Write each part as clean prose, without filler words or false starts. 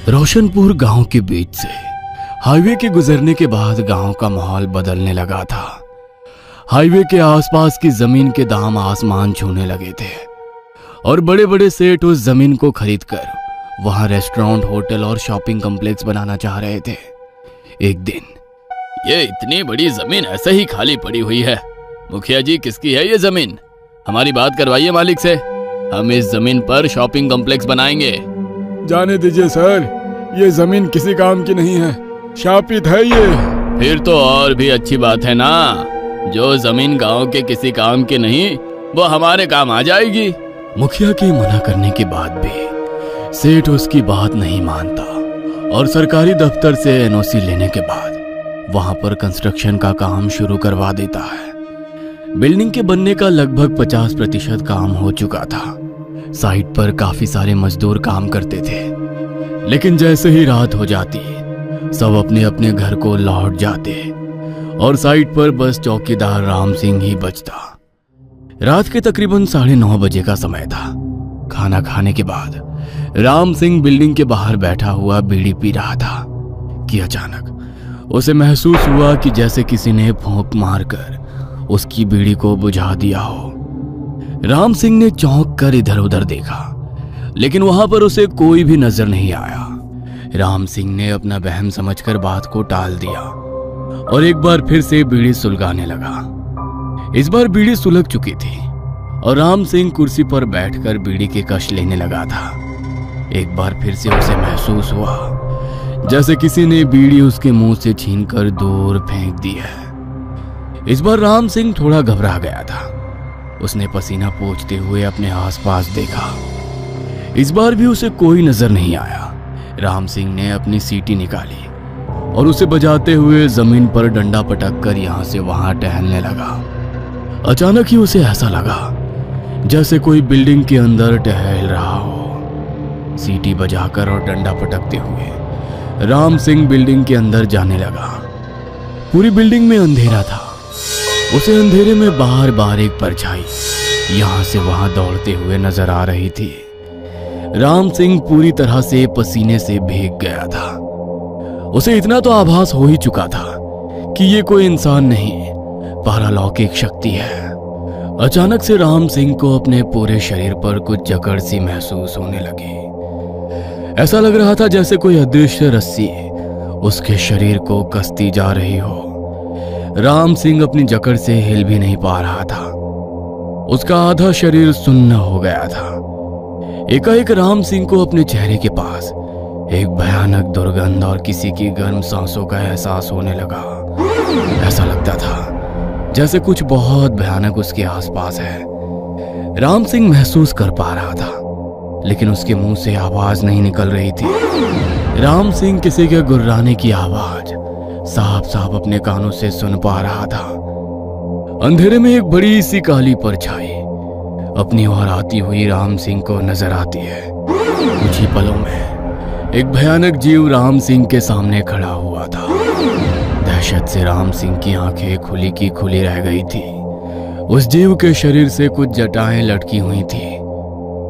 रोशनपुर गांव के बीच से हाईवे के गुजरने के बाद गांव का माहौल बदलने लगा था। हाईवे के आसपास की जमीन के दाम आसमान छूने लगे थे और बड़े बड़े सेठ उस जमीन को खरीदकर वहां रेस्टोरेंट, होटल और शॉपिंग कॉम्प्लेक्स बनाना चाह रहे थे। एक दिन, ये इतनी बड़ी जमीन ऐसे ही खाली पड़ी हुई है, मुखिया जी किसकी है ये जमीन? हमारी बात करवाइए मालिक से, हम इस जमीन पर शॉपिंग कॉम्प्लेक्स बनाएंगे। जाने दीजिए सर, ये जमीन किसी काम की नहीं है, शापित है ये। फिर तो और भी अच्छी बात है ना, जो जमीन गांव के किसी काम की नहीं वो हमारे काम आ जाएगी। मुखिया के मना करने के बाद भी सेठ उसकी बात नहीं मानता और सरकारी दफ्तर से एनओसी लेने के बाद वहां पर कंस्ट्रक्शन का काम शुरू करवा देता है। बिल्डिंग के बनने का लगभग 50% काम हो चुका था। साइट पर काफी सारे मजदूर काम करते थे, लेकिन जैसे ही रात हो जाती सब अपने अपने घर को लौट जाते और साइट पर बस चौकीदार राम सिंह ही बचता। रात के तकरीबन 9:30 बजे का समय था। खाना खाने के बाद राम सिंह बिल्डिंग के बाहर बैठा हुआ बीड़ी पी रहा था कि अचानक उसे महसूस हुआ कि जैसे किसी ने फूंक मारकर उसकी बीड़ी को बुझा दिया हो। राम सिंह ने चौंक कर इधर उधर देखा, लेकिन वहां पर उसे कोई भी नजर नहीं आया। राम सिंह ने अपना वहम समझकर बात को टाल दिया और एक बार फिर से बीड़ी सुलगाने लगा। इस बार बीड़ी सुलग चुकी थी और राम सिंह कुर्सी पर बैठकर बीड़ी के कश लेने लगा था। एक बार फिर से उसे महसूस हुआ जैसे किसी ने बीड़ी उसके मुंह से छीनकर दूर फेंक दी है। इस बार राम सिंह थोड़ा घबरा गया था। उसने पसीना पोंछते हुए अपने आसपास देखा। इस बार भी उसे कोई नजर नहीं आया। राम सिंह ने अपनी सीटी निकाली और उसे बजाते हुए जमीन पर डंडा पटक कर यहां से वहां टहलने लगा। अचानक ही उसे ऐसा लगा जैसे कोई बिल्डिंग के अंदर टहल रहा हो। सीटी बजाकर और डंडा पटकते हुए राम सिंह बिल्डिंग के अंदर जाने लगा। पूरी बिल्डिंग में अंधेरा था। उसे अंधेरे में बार बार एक परछाई यहां से वहां दौड़ते हुए नजर आ रही थी। राम सिंह पूरी तरह से पसीने से भीग गया था। उसे इतना तो आभास हो ही चुका था कि ये कोई इंसान नहीं, पारालौकिक शक्ति है। अचानक से राम सिंह को अपने पूरे शरीर पर कुछ जकड़ सी महसूस होने लगी। ऐसा लग रहा था जैसे कोई अदृश्य रस्सी उसके शरीर को कसती जा रही हो। राम सिंह अपनी जकड़ से हिल भी नहीं पा रहा था। उसका आधा शरीर सुन्न हो गया था। एकाएक राम सिंह को अपने चेहरे के पास एक भयानक दुर्गंध और किसी की गर्म सांसों का एहसास होने लगा। ऐसा लगता था जैसे कुछ बहुत भयानक उसके आसपास है। राम सिंह महसूस कर पा रहा था, लेकिन उसके मुंह से आवाज नहीं निकल रही थी। राम सिंह किसी के गुर्राने की आवाज साफ साफ अपने कानों से सुन पा रहा था। अंधेरे में एक बड़ी सी काली परछाई अपनी ओर आती हुई राम सिंह को नजर आती है। कुछ ही पलों में एक भयानक जीव राम सिंह के सामने खड़ा हुआ था। दहशत से राम सिंह की आंखें खुली की खुली रह गई थी। उस जीव के शरीर से कुछ जटाएं लटकी हुई थी,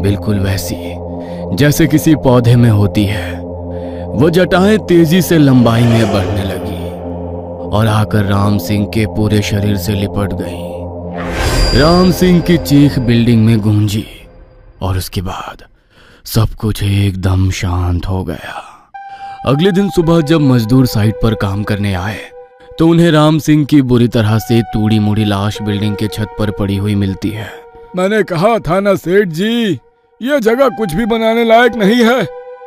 बिल्कुल वैसी जैसे किसी पौधे में होती है। वो जटाएं तेजी से लंबाई में बढ़ने लगी और आकर राम सिंह के पूरे शरीर से लिपट गई। राम सिंह की चीख बिल्डिंग में गूंजी और उसके बाद सब कुछ एकदम शांत हो गया। अगले दिन सुबह जब मजदूर साइट पर काम करने आए तो उन्हें राम सिंह की बुरी तरह से तूड़ी मुड़ी लाश बिल्डिंग के छत पर पड़ी हुई मिलती है। मैंने कहा था ना सेठ जी, ये जगह कुछ भी बनाने लायक नहीं है।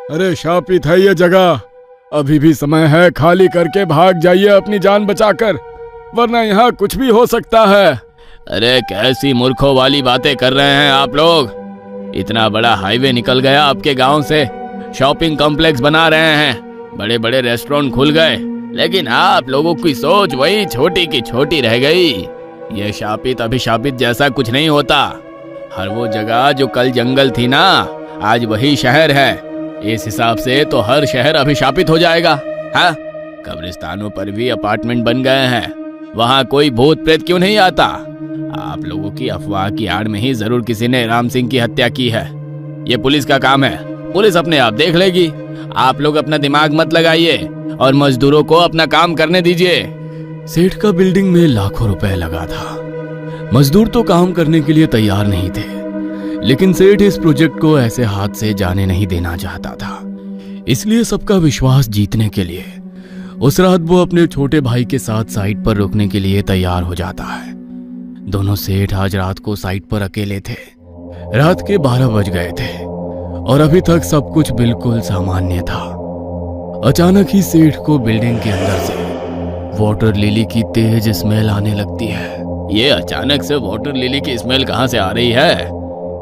अरे शापित है ये जगह, अभी भी समय है, खाली करके भाग जाइए अपनी जान बचाकर, वरना यहाँ कुछ भी हो सकता है। अरे कैसी मूर्खों वाली बातें कर रहे हैं आप लोग। इतना बड़ा हाईवे निकल गया आपके गांव से, शॉपिंग कॉम्प्लेक्स बना रहे हैं, बड़े बड़े रेस्टोरेंट खुल गए, लेकिन आप लोगों की सोच वही छोटी की छोटी रह गई। ये शापित अभिशापित जैसा कुछ नहीं होता। हर वो जगह जो कल जंगल थी ना, आज वही शहर है। इस हिसाब से तो हर शहर अभिशापित हो जाएगा। हाँ, कब्रिस्तानों पर भी अपार्टमेंट बन गए हैं, वहाँ कोई भूत प्रेत क्यों नहीं आता? आप लोगों की अफवाह की आड़ में ही जरूर किसी ने राम सिंह की हत्या की है। ये पुलिस का काम है, पुलिस अपने आप देख लेगी। आप लोग अपना दिमाग मत लगाइए और मजदूरों को अपना काम करने दीजिए। सेठ का बिल्डिंग में लाखों रुपए लगा था। मजदूर तो काम करने के लिए तैयार नहीं थे, लेकिन सेठ इस प्रोजेक्ट को ऐसे हाथ से जाने नहीं देना चाहता था। इसलिए सबका विश्वास जीतने के लिए उस रात वो अपने छोटे भाई के साथ साइट पर रुकने के लिए तैयार हो जाता है। दोनों सेठ आज रात को साइट पर अकेले थे। रात के 12 बज गए थे और अभी तक सब कुछ बिल्कुल सामान्य था। अचानक ही सेठ को बिल्डिंग के अंदर से वाटर लिली की तेज स्मेल आने लगती है। ये अचानक से वाटर लिली की स्मेल कहाँ से आ रही है?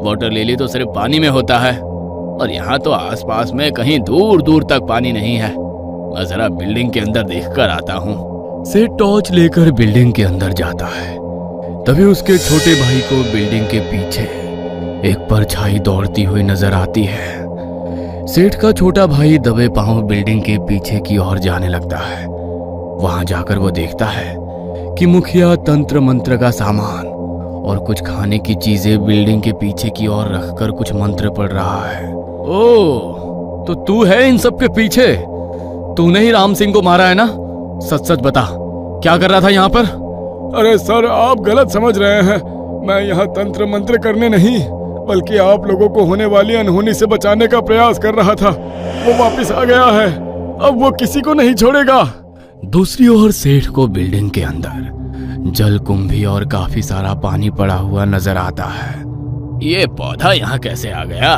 वाटर लिली तो सिर्फ पानी में होता है और यहाँ तो आसपास में कहीं दूर दूर तक पानी नहीं है। मैं जरा बिल्डिंग के अंदर देखकर आता हूँ। सेठ टॉर्च लेकर बिल्डिंग के अंदर जाता है। तभी उसके छोटे भाई को बिल्डिंग के पीछे एक परछाई दौड़ती हुई नजर आती है। सेठ का छोटा भाई दबे पांव बिल्डिंग के पीछे की ओर जाने लगता है। वहां जाकर वो देखता है कि मुखिया तंत्र मंत्र का सामान और कुछ खाने की चीजें बिल्डिंग के पीछे की ओर रखकर कुछ मंत्र पढ़ रहा है। ओह, तो तू है इन सब के पीछे? तूने ही राम सिंह को मारा है ना? सच सच बता, क्या कर रहा था यहाँ पर? अरे सर, आप गलत समझ रहे हैं। मैं यहाँ तंत्र मंत्र करने नहीं, बल्कि आप लोगों को होने वाली अनहोनी से बचाने का प्रयास कर रहा था। वो वापस आ गया है, अब वो किसी को नहीं छोड़ेगा। दूसरी ओर सेठ को बिल्डिंग के अंदर जल कुंभी और काफी सारा पानी पड़ा हुआ नजर आता है। ये पौधा यहाँ कैसे आ गया?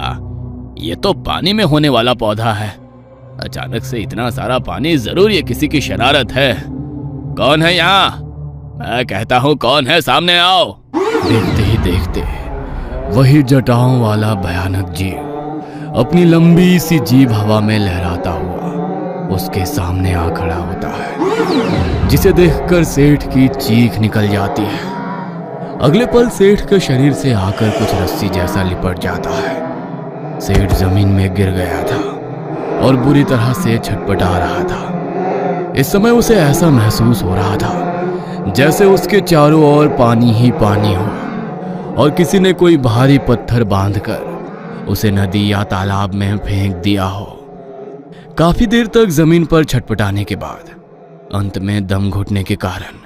ये तो पानी में होने वाला पौधा है। अचानक से इतना सारा पानी, जरूर ये किसी की शरारत है। कौन है यहाँ? मैं कहता हूँ कौन है, सामने आओ। देखते ही देखते वही जटाओं वाला भयानक जीव अपनी लंबी सी जीभ हवा में लहराता हुआ उसके सामने आ खड़ा होता है, जिसे देखकर सेठ की चीख निकल जाती है। अगले पल सेठ के शरीर से आकर कुछ रस्सी जैसा लिपट जाता है। सेठ जमीन में गिर गया था और बुरी तरह से छटपटा रहा था। इस समय उसे ऐसा महसूस हो रहा था जैसे उसके चारों ओर पानी ही पानी हो और किसी ने कोई भारी पत्थर बांधकर उसे नदी या तालाब में फेंक दिया हो। काफी देर तक जमीन पर छटपटाने के बाद अंत में दम घुटने के कारण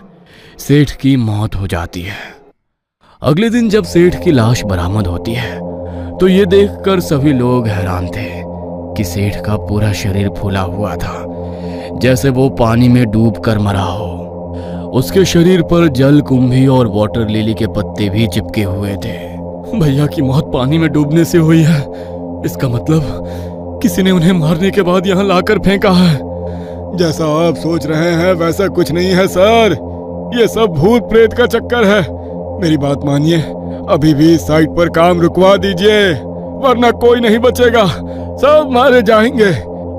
सेठ की मौत हो जाती है। अगले दिन जब सेठ की लाश बरामद होती है तो ये देखकर सभी लोग हैरान थे कि सेठ का पूरा शरीर फूला हुआ था, जैसे वो पानी में डूब कर मरा हो। उसके शरीर पर जल कुंभी और वाटर लिली के पत्ते भी चिपके हुए थे। भैया की मौत पानी में डूबने से हुई है। इसका मतलब किसी ने उन्हें मारने के बाद यहाँ लाकर फेंका है। जैसा आप सोच रहे हैं वैसा कुछ नहीं है सर, ये सब भूत प्रेत का चक्कर है। मेरी बात मानिए, अभी भी साइट पर काम रुकवा दीजिए, वरना कोई नहीं बचेगा, सब मारे जाएंगे।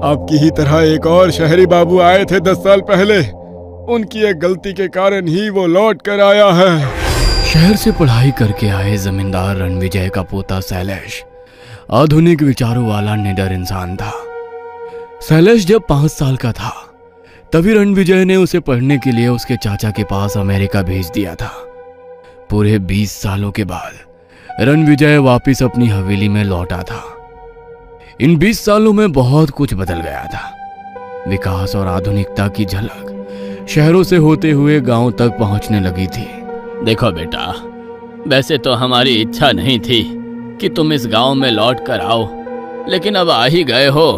आपकी ही तरह एक और शहरी बाबू आए थे 10 साल पहले, उनकी एक गलती के कारण ही वो लौट कर आया है। शहर से पढ़ाई करके आए जमींदार रणविजय का पोता शैलेश आधुनिक विचारों वाला निडर इंसान था। शैलेश जब 5 साल का था तभी रणविजय ने उसे पढ़ने के लिए उसके चाचा के पास अमेरिका भेज दिया था। पूरे 20 सालों के बाद रणविजय वापिस अपनी हवेली में लौटा था। इन 20 सालों में बहुत कुछ बदल गया था। विकास और आधुनिकता की झलक शहरों से होते हुए गांव तक पहुंचने लगी थी। देखो बेटा, वैसे तो हमारी इच्छा नहीं थी कि तुम इस गांव में लौट कर आओ, लेकिन अब आ ही गए हो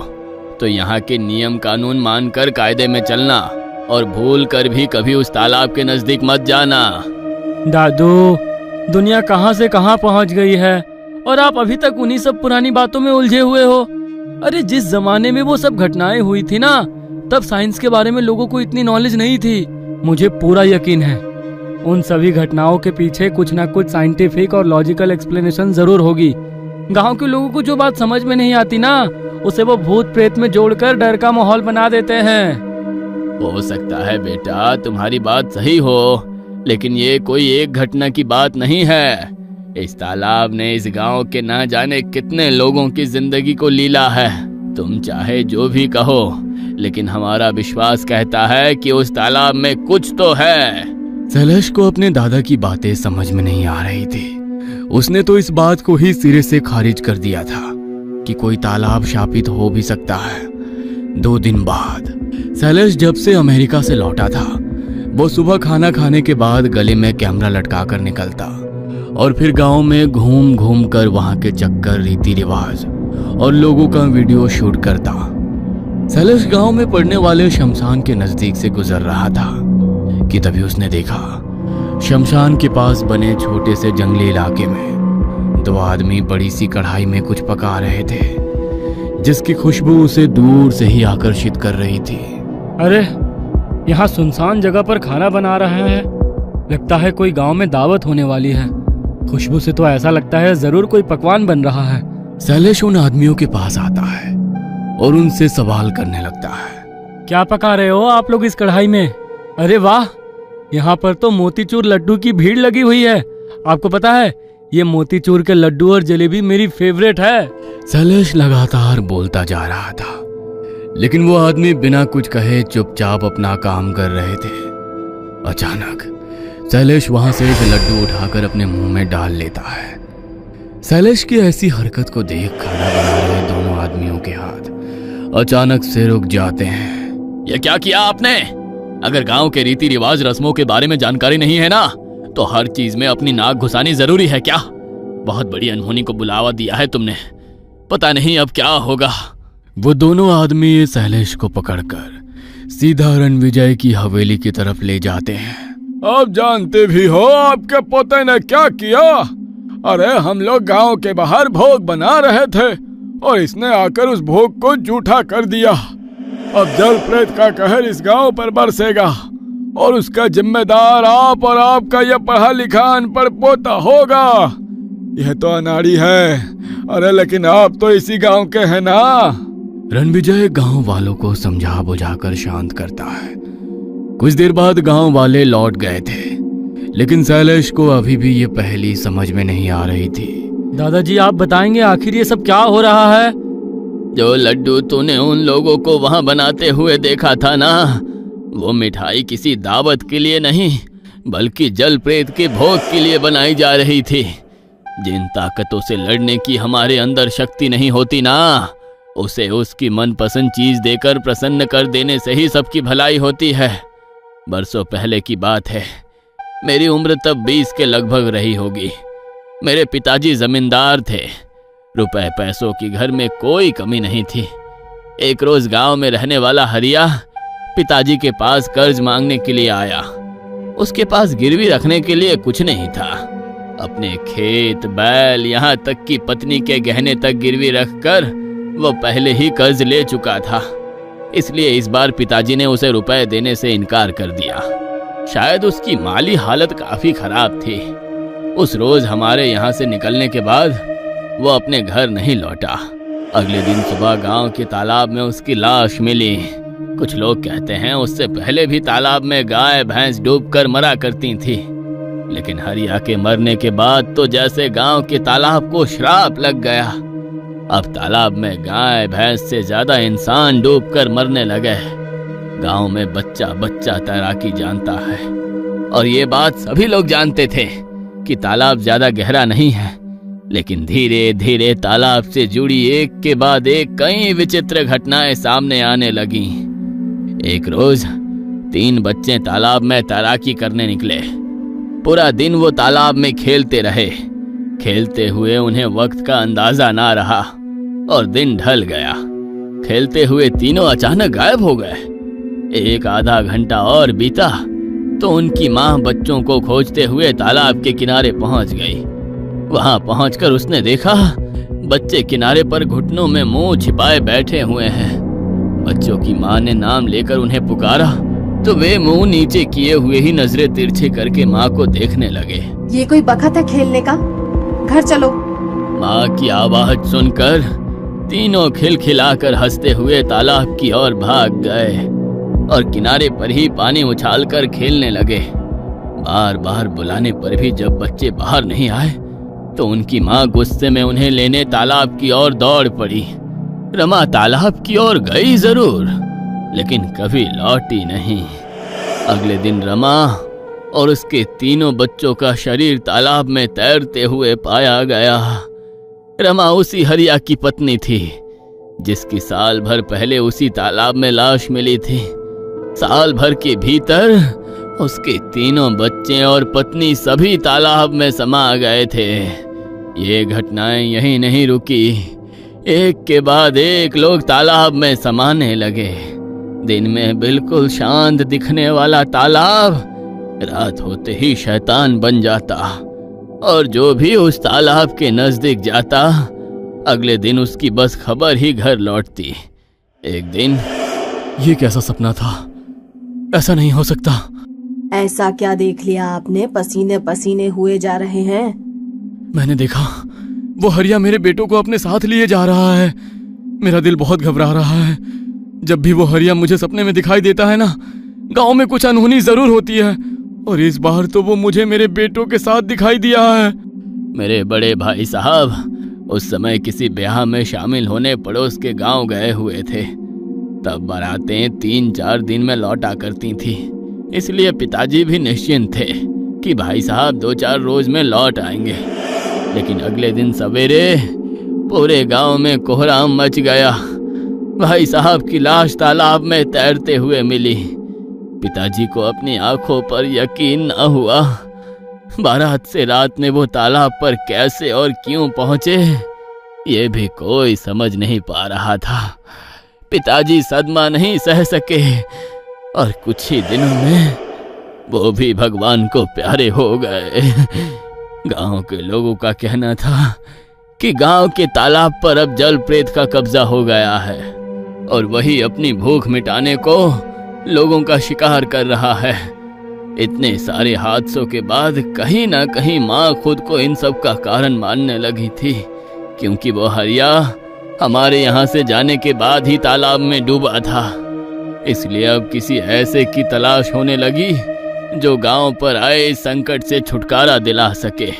तो यहाँ के नियम कानून मानकर कायदे में चलना और भूल कर भी कभी उस तालाब के नजदीक मत जाना। दादू, दुनिया कहाँ से कहाँ पहुँच गई है और आप अभी तक उन्हीं सब पुरानी बातों में उलझे हुए हो। अरे जिस जमाने में वो सब घटनाएं हुई थी ना, तब साइंस के बारे में लोगों को इतनी नॉलेज नहीं थी। मुझे पूरा यकीन है उन सभी घटनाओं के पीछे कुछ ना कुछ साइंटिफिक और लॉजिकल एक्सप्लेनेशन जरूर होगी। गांव के लोगों को जो बात समझ में नहीं आती ना, उसे वो भूत प्रेत में जोड़कर डर का माहौल बना देते हैं। हो सकता है बेटा तुम्हारी बात सही हो, लेकिन ये कोई एक घटना की बात नहीं है। इस तालाब ने इस गांव के ना जाने कितने लोगों की जिंदगी को लीला है। तुम चाहे जो भी कहो, लेकिन हमारा विश्वास कहता है कि उस तालाब में कुछ तो है। शैलेश को अपने दादा की बातें समझ में नहीं आ रही थी। उसने तो इस बात को ही सिरे से खारिज कर दिया था। कि कोई तालाब शापित हो भी सकता है। 2 दिन बाद शैलेश जब से अमेरिका से लौटा था, वो सुबह खाना खाने के बाद गले में कैमरा लटका कर निकलता और फिर गांव में घूम घूम कर वहां के चक्कर, रीति रिवाज और लोगों का वीडियो शूट करता। शैलेश गांव में पड़ने वाले शमशान के नजदीक से गुजर रहा था कि तभी उसने देखा शमशान के पास बने छोटे से जंगली इलाके में 2 आदमी बड़ी सी कढ़ाई में कुछ पका रहे थे, जिसकी खुशबू उसे दूर से ही आकर्षित कर रही थी। अरे, यहाँ सुनसान जगह पर खाना बना रहे हैं। लगता है कोई गांव में दावत होने वाली है। खुशबू से तो ऐसा लगता है जरूर कोई पकवान बन रहा है। शैलेश उन आदमियों के पास आता है और उनसे सवाल करने लगता है। क्या पका रहे हो आप लोग इस कढ़ाई में? अरे वाह, यहाँ पर तो मोतीचूर लड्डू की भीड़ लगी हुई है। आपको पता है, ये मोतीचूर के लड्डू और जलेबी मेरी फेवरेट है। शैलेश लगातार बोलता जा रहा था, लेकिन वो आदमी बिना कुछ कहे चुपचाप अपना काम कर रहे थे। अचानक शैलेश वहां से एक लड्डू उठाकर अपने मुंह में डाल लेता है। शैलेश की ऐसी हरकत को देख खाना बना रहे दोनों आदमियों के हाथ अचानक से रुक जाते हैं। ये क्या किया आपने? अगर गांव के रीति रिवाज रस्मों के बारे में जानकारी नहीं है ना, तो हर चीज में अपनी नाक घुसानी जरूरी है क्या? बहुत बड़ी अनहोनी को बुलावा दिया है तुमने। पता नहीं अब क्या होगा। वो दोनों आदमी शैलेश को पकड़कर सीधा रणविजय की हवेली की तरफ ले जाते हैं। अब जानते भी हो आपके पोते ने क्या किया? अरे, हम लोग गांव के बाहर भोग बना रहे थे और इसने आकर उस भोग को जूठा कर दिया। अब जल प्रेत का कहर इस गांव पर बरसेगा और उसका जिम्मेदार आप और आपका यह पढ़ा लिखा अनपढ़ पोता होगा। यह तो अनाड़ी है। अरे, लेकिन आप तो इसी गांव के हैं ना। रणविजय गांव वालों को समझा बुझाकर शांत करता है। कुछ देर बाद गांव वाले लौट गए थे, लेकिन शैलेश को अभी भी ये पहेली समझ में नहीं आ रही थी। दादाजी, आप बताएंगे आखिर ये सब क्या हो रहा है? जो लड्डू तूने उन लोगों को वहां बनाते हुए देखा था ना, वो मिठाई किसी दावत के लिए नहीं, बल्कि जल प्रेत के भोग के लिए बनाई जा रही थी। जिन ताकतों से लड़ने की हमारे अंदर शक्ति नहीं होती ना, उसे उसकी मनपसंद चीज देकर प्रसन्न कर देने से ही सबकी भलाई होती है। बरसों पहले की बात है। मेरी उम्र तब 20 के लगभग रही होगी। मेरे पिताजी जमींदार थे। रुपए पैसों की घर में कोई कमी नहीं थी। एक रोज गांव में रहने वाला हरिया पिताजी के पास कर्ज मांगने के लिए आया। उसके पास गिरवी रखने के लिए कुछ नहीं था। अपने खेत, बैल, यहाँ तक कि पत्नी के गहने तक गिरवी रखकर वो पहले ही कर्ज ले चुका था। इसलिए इस बार पिताजी ने उसे रुपए देने से इनकार कर दिया। शायद उसकी माली हालत काफी खराब थी। उस रोज हमारे यहाँ से निकलने के बाद वो अपने घर नहीं लौटा। अगले दिन सुबह गांव के तालाब में उसकी लाश मिली। कुछ लोग कहते हैं उससे पहले भी तालाब में गाय भैंस डूबकर मरा करती थी, लेकिन हरिया के मरने के बाद तो जैसे गांव के तालाब को श्राप लग गया। अब तालाब में गाय भैंस से ज्यादा इंसान डूबकर मरने लगे। गांव में बच्चा बच्चा तैराकी जानता है, और ये बात सभी लोग जानते थे कि तालाब ज्यादा गहरा नहीं है। लेकिन धीरे धीरे तालाब से जुड़ी एक के बाद एक कई विचित्र घटनाएं सामने आने लगी। एक रोज 3 बच्चे तालाब में तैराकी करने निकले। पूरा दिन वो तालाब में खेलते रहे। खेलते हुए उन्हें वक्त का अंदाजा ना रहा और दिन ढल गया। खेलते हुए तीनों अचानक गायब हो गए। एक आधा घंटा और बीता तो उनकी माँ बच्चों को खोजते हुए तालाब के किनारे पहुंच गई। वहां पहुंचकर उसने देखा बच्चे किनारे पर घुटनों में मुंह छिपाए बैठे हुए हैं। बच्चों की माँ ने नाम लेकर उन्हें पुकारा तो वे मुंह नीचे किए हुए ही नजरें तिरछे करके माँ को देखने लगे। ये कोई बखत है खेलने का? घर चलो। माँ की आवाज सुनकर तीनों खिलखिलाकर हंसते हुए तालाब की ओर भाग गए और किनारे पर ही पानी उछालकर खेलने लगे। बार बार बुलाने पर भी जब बच्चे बाहर नहीं आए तो उनकी माँ गुस्से में उन्हें लेने तालाब की ओर दौड़ पड़ी। रमा तालाब की ओर गई जरूर, लेकिन कभी लौटी नहीं। अगले दिन रमा और उसके तीनों बच्चों का शरीर तालाब में तैरते हुए पाया गया। रमा उसी हरिया की पत्नी थी जिसकी साल भर पहले उसी तालाब में लाश मिली थी। साल भर के भीतर उसके तीनों बच्चे और पत्नी सभी तालाब में समा गए थे। ये घटनाएं यहीं नहीं रुकी, एक के बाद एक लोग तालाब में समाने लगे। दिन में बिल्कुल शांत दिखने वाला तालाब रात होते ही शैतान बन जाता, और जो भी उस तालाब के नजदीक जाता अगले दिन उसकी बस खबर ही घर लौटती। एक दिन, ये कैसा सपना था? ऐसा नहीं हो सकता। ऐसा क्या देख लिया आपने? पसीने पसीने हुए जा रहे हैं। मैंने देखा वो हरिया मेरे बेटों को अपने साथ लिए जा रहा है। मेरा दिल बहुत घबरा रहा है। जब भी वो हरिया मुझे सपने में दिखाई देता है ना, गांव में कुछ अनहोनी जरूर होती है, और इस बार तो वो मुझे मेरे बेटों के साथ दिखाई दिया है। मेरे बड़े भाई साहब उस समय किसी ब्याह में शामिल होने पड़ोस के गांव गए हुए थे। तब बारातें 3-4 दिन में लौटा करती थी, इसलिए पिताजी भी निश्चिंत थे कि भाई साहब 2-4 रोज में लौट आएंगे। लेकिन अगले दिन सवेरे पूरे गांव में कोहराम मच गया। भाई साहब की लाश तालाब में तैरते हुए मिली। पिताजी को अपनी आंखों पर यकीन न हुआ। बारात से रात में वो तालाब पर कैसे और क्यों पहुंचे, ये भी कोई समझ नहीं पा रहा था। पिताजी सदमा नहीं सह सके और कुछ ही दिनों में वो भी भगवान को प्यारे हो गए। गांव के लोगों का कहना था कि गांव के तालाब पर अब जल प्रेत का कब्जा हो गया है, और वही अपनी भूख मिटाने को लोगों का शिकार कर रहा है। इतने सारे हादसों के बाद कहीं ना कहीं माँ खुद को इन सब का कारण मानने लगी थी, क्योंकि वो हरिया हमारे यहाँ से जाने के बाद ही तालाब में डूबा था। इसलिए अब किसी ऐसे की तलाश होने लगी जो गांव पर आए इस संकट से छुटकारा दिला सके।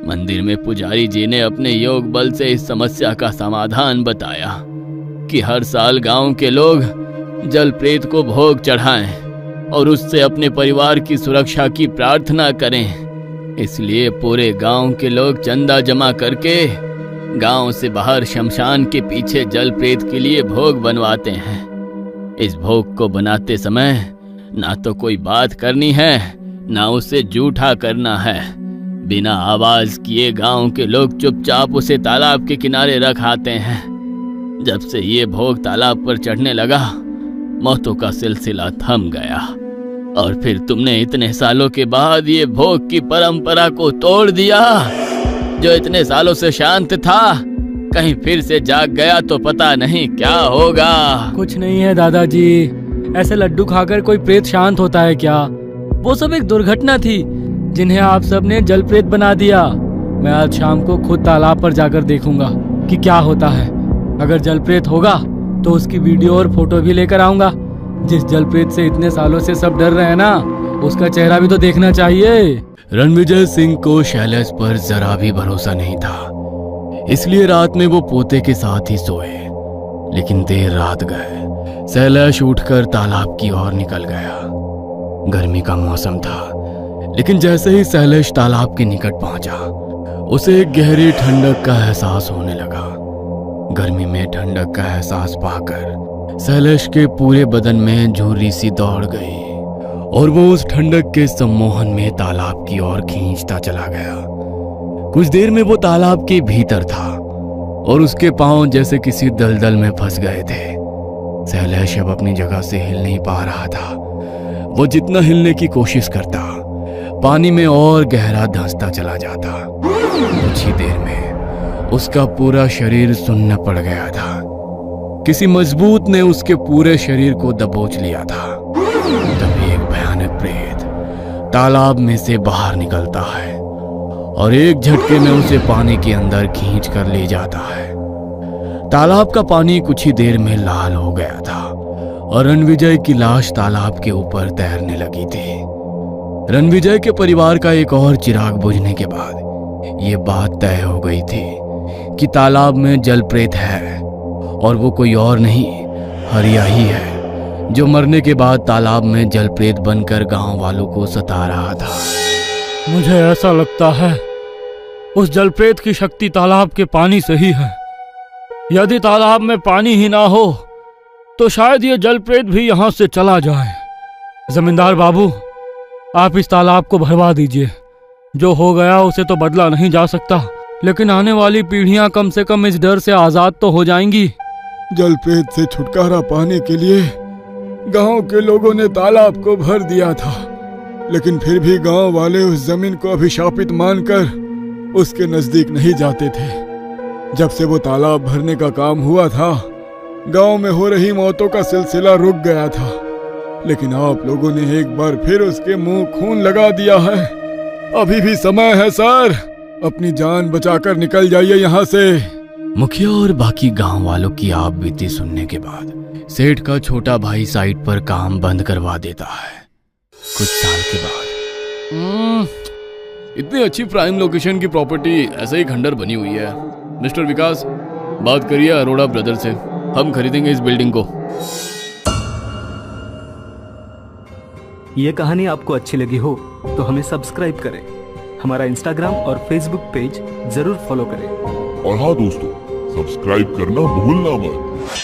मंदिर में पुजारी जी ने अपने योग बल से इस समस्या का समाधान बताया कि हर साल गांव के लोग जल प्रेत को भोग चढ़ाएं और उससे अपने परिवार की सुरक्षा की प्रार्थना करें। इसलिए पूरे गांव के लोग चंदा जमा करके गांव से बाहर शमशान के पीछे जल प्रेत के लिए भोग बनवाते हैं। इस भोग को बनाते समय ना तो कोई बात करनी है, ना उसे जूठा करना है। बिना आवाज किए गांव के लोग चुपचाप उसे तालाब के किनारे रख आते हैं। जब से ये भोग तालाब पर चढ़ने लगा, मौतों का सिलसिला थम गया, और फिर तुमने इतने सालों के बाद ये भोग की परंपरा को तोड़ दिया। जो इतने सालों से शांत था, कहीं फिर से जाग गया तो पता नहीं क्या होगा। कुछ नहीं है दादाजी, ऐसे लड्डू खाकर कोई प्रेत शांत होता है क्या? वो सब एक दुर्घटना थी जिन्हें आप सब ने जल प्रेत बना दिया। मैं आज शाम को खुद तालाब पर जाकर देखूंगा कि क्या होता है। अगर जल प्रेत होगा तो उसकी वीडियो और फोटो भी लेकर आऊंगा। जिस जल प्रेत से इतने सालों से सब डर रहे हैं ना, उसका चेहरा भी तो देखना चाहिए। रणविजय सिंह को शैलेश पर जरा भी भरोसा नहीं था, इसलिए रात में वो पोते के साथ ही सोए। लेकिन देर रात गए शैलेश उठकर तालाब की ओर निकल गया। गर्मी का मौसम था, लेकिन जैसे ही शैलेश तालाब के निकट पहुंचा, उसे एक गहरी ठंडक का एहसास होने लगा। गर्मी में ठंडक का एहसास पाकर शैलेश के पूरे बदन में झुर्री सी दौड़ गई, और वो उस ठंडक के सम्मोहन में तालाब की ओर खींचता चला गया। कुछ देर में वो तालाब के भीतर था, और उसके पांव जैसे किसी दलदल में फंस गए थे। शैलेश अब अपनी जगह से हिल नहीं पा रहा था। वो जितना हिलने की कोशिश करता, पानी में और गहरा धंसता चला जाता। कुछ ही देर में उसका पूरा शरीर सुन्न पड़ गया था। किसी मजबूत ने उसके पूरे शरीर को दबोच लिया था। तभी एक भयानक प्रेत तालाब में से बाहर निकलता है और एक झटके में उसे पानी के अंदर खींच कर ले जाता है। तालाब का पानी कुछ ही देर में लाल हो गया था और रणविजय की लाश तालाब के ऊपर तैरने लगी थी। रणविजय के परिवार का एक और चिराग बुझने के बाद ये बात तय हो गई थी कि तालाब में जल प्रेत है, और वो कोई और नहीं, हरिया ही है, जो मरने के बाद तालाब में जल प्रेत बनकर गांव वालों को सता रहा था। मुझे ऐसा लगता है उस जलप्रेत की शक्ति तालाब के पानी से ही है। यदि तालाब में पानी ही ना हो तो शायद ये जलप्रेत भी यहाँ से चला जाए। जमींदार बाबू, आप इस तालाब को भरवा दीजिए। जो हो गया उसे तो बदला नहीं जा सकता, लेकिन आने वाली पीढ़ियां कम से कम इस डर से आजाद तो हो जाएंगी। जलप्रेत से छुटकारा पाने के लिए गांव के लोगों ने तालाब को भर दिया था, लेकिन फिर भी गांव वाले उस जमीन को अभिशापित मानकर उसके नजदीक नहीं जाते थे। जब से वो तालाब भरने का काम हुआ था, गांव में हो रही मौतों का सिलसिला रुक गया था, लेकिन आप लोगों ने एक बार फिर उसके मुंह खून लगा दिया है। अभी भी समय है सर, अपनी जान बचाकर निकल जाइए यहाँ से। मुखिया और बाकी गांव वालों की आप बीती सुनने के बाद सेठ का छोटा भाई साइट पर काम बंद करवा देता है। कुछ साल के बाद इतनी अच्छी प्राइम लोकेशन की प्रॉपर्टी ऐसे ही खंडर बनी हुई है। मिस्टर विकास, बात करिए अरोड़ा ब्रदर से, हम खरीदेंगे इस बिल्डिंग को। ये कहानी आपको अच्छी लगी हो तो हमें सब्सक्राइब करें, हमारा इंस्टाग्राम और फेसबुक पेज जरूर फॉलो करें। और हाँ दोस्तों, सब्सक्राइब करना भूलना मत।